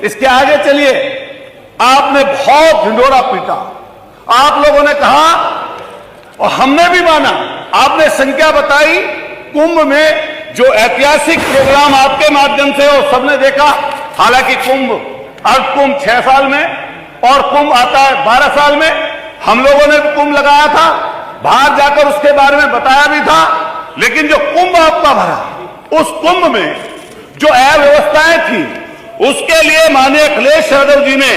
इसके आगे चलिए, आपने बहुत ढिंढोरा पीटा, आप लोगों ने कहा और हमने भी माना, आपने संख्या बताई कुंभ में जो ऐतिहासिक प्रोग्राम आपके माध्यम से और सबने देखा, हालांकि कुंभ अर्ध कुंभ 6 साल में और कुंभ आता है 12 साल में, हम लोगों ने भी कुंभ लगाया था, बाहर जाकर उसके बारे में बताया भी था, लेकिन जो कुंभ आपका भरा उस कुंभ में जो अव्यवस्थाएं थी उसके लिए माननीय अखिलेश यादव जी ने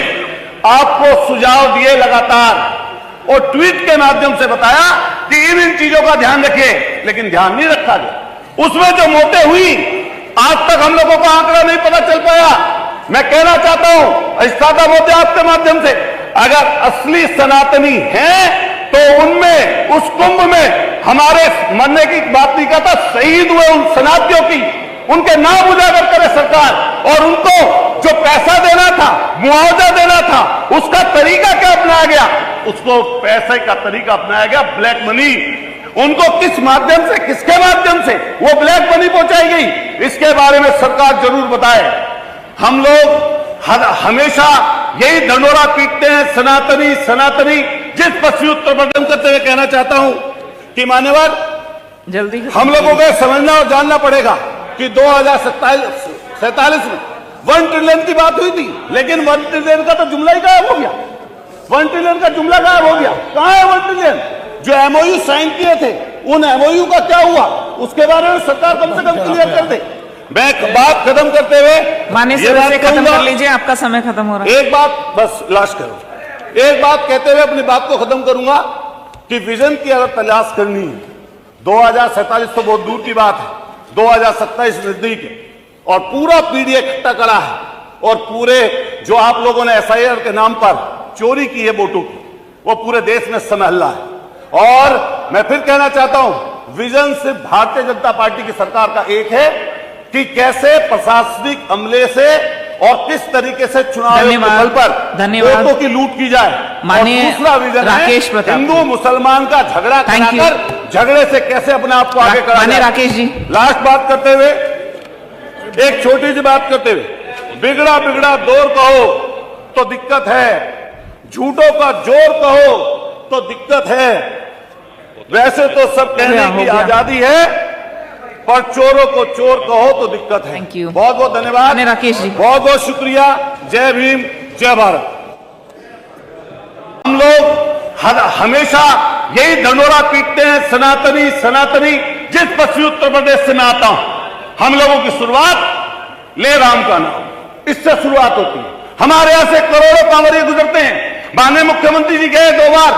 आपको सुझाव दिए लगातार और ट्वीट के माध्यम से बताया कि इन चीजों का ध्यान रखिए, लेकिन ध्यान नहीं रखा गया। उसमें जो मौतें हुई आज तक हम लोगों का आंकड़ा नहीं पता चल पाया। मैं कहना चाहता हूं इस्तादा मोदी आपके माध्यम से, अगर असली सनातनी हैं तो उनमें उस कुंभ में हमारे मरने की बात नहीं कहता, शहीद हुए उन सनातियों की उनके नाम उजागर करे सरकार, और उनको जो पैसा देना था, मुआवजा देना था, उसका तरीका क्या अपनाया गया? उसको पैसे का तरीका अपनाया गया ब्लैक मनी। उनको किस माध्यम से, किसके माध्यम से वो ब्लैक मनी पहुंचाई गई, इसके बारे में सरकार जरूर बताए। हम लोग हमेशा यही ढंढोरा पीटते हैं, सनातनी सनातनी। जिस पश्चिमी उत्तर प्रदेश करते हुए कहना चाहता हूं कि मान्यवर जल्दी हम लोगों को समझना और जानना पड़ेगा कि 2047 में 1 ट्रिलियन की बात हुई थी, लेकिन 1 ट्रिलियन का तो जुमला ही गायब हो गया। 1 ट्रिलियन का जुमला गायब हो गया। कहां है 1 ट्रिलियन? जो एमओयू साइन किए थे उन एमओयू का क्या हुआ, उसके बारे में सरकार कम से कम क्लियर कर दे। मैं बात खत्म करते हुए माननीय सदस्य से खत्म कर लीजिए, आपका समय खत्म हो रहा है। एक बात बस लास्ट करो, एक बात कहते हुए अपनी बात को खत्म करूंगा कि विजन की अगर तलाश करनी है, 2047 तो बहुत दूर की बात है, 2027 नजदीक है और पूरा पीढ़ी इकट्ठा करा है और पूरे जो आप लोगों ने एसआईआर के नाम पर चोरी की है वोटों की, वो पूरे देश में समहल्ला है। और मैं फिर कहना चाहता हूं विजन सिर्फ भारतीय जनता पार्टी की सरकार का एक है कि कैसे प्रशासनिक अमले से और किस तरीके से चुनाव के बल पर वोटों की लूट की जाए। माननीय दूसरा विजन राकेश है प्रताप हिंदू मुसलमान का झगड़ा कराकर झगड़े से कैसे अपने आप को आगे करा माननीय राकेश जी, लास्ट बात करते हुए, एक छोटी सी बात करते हुए, बिगड़ा बिगड़ा दौर कहो तो दिक्कत है, झूठों का जोर कहो तो दिक्कत है। वैसे तो सब कहने की आजादी है, पर चोरों को चोर कहो तो दिक्कत है। थैंक यू, बहुत बहुत धन्यवाद राकेश जी, बहुत बहुत शुक्रिया। जय भीम, जय भारत। हम लोग हमेशा यही ढंढोरा पीटते हैं, सनातनी सनातनी। जिस पश्चिमी उत्तर प्रदेश से मैं आता हूं, हम लोगों की शुरुआत ले राम का नाम, इससे शुरुआत होती है। हमारे यहां से करोड़ों कांवरिये गुजरते हैं। माननीय मुख्यमंत्री जी गए 2 बार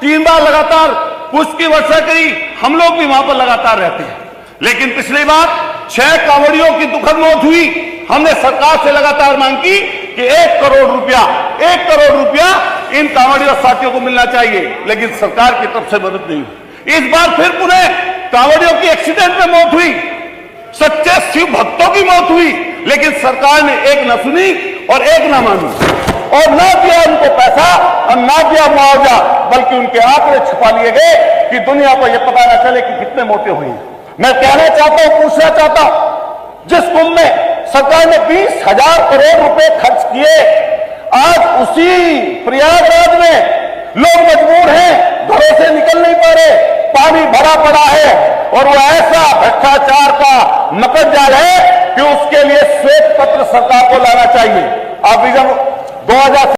3 बार लगातार पुष्प की वर्षा करी, हम लोग भी वहां पर लगातार रहते हैं। लेकिन पिछली बार 6 कांवड़ियों की दुखद मौत हुई। हमने सरकार से लगातार मांग की कि 1 करोड़ रुपया इन कांवड़ियों साथियों को मिलना चाहिए, लेकिन सरकार की तरफ से मदद नहीं हुई। इस बार फिर पुनः कांवड़ियों की एक्सीडेंट में मौत हुई, सच्चे शिव भक्तों की मौत हुई, लेकिन सरकार ने एक न सुनी और एक न मानी और ना दिया उनको पैसा और ना दिया मुआवजा, बल्कि उनके आंकड़े छुपा लिए गए कि दुनिया को यह पता न चले कि कितने मौतें हुई। मैं कहना चाहता हूं, पूछना चाहता हूं, जिस कुंभ में सरकार ने 20,000 करोड़ रुपए खर्च किए, आज उसी प्रयागराज में लोग मजबूर हैं, घरों से निकल नहीं पा रहे, पानी भरा पड़ा है और वो ऐसा भ्रष्टाचार का मकड़ जाल है कि उसके लिए श्वेत पत्र सरकार को लाना चाहिए। आप विजन 2000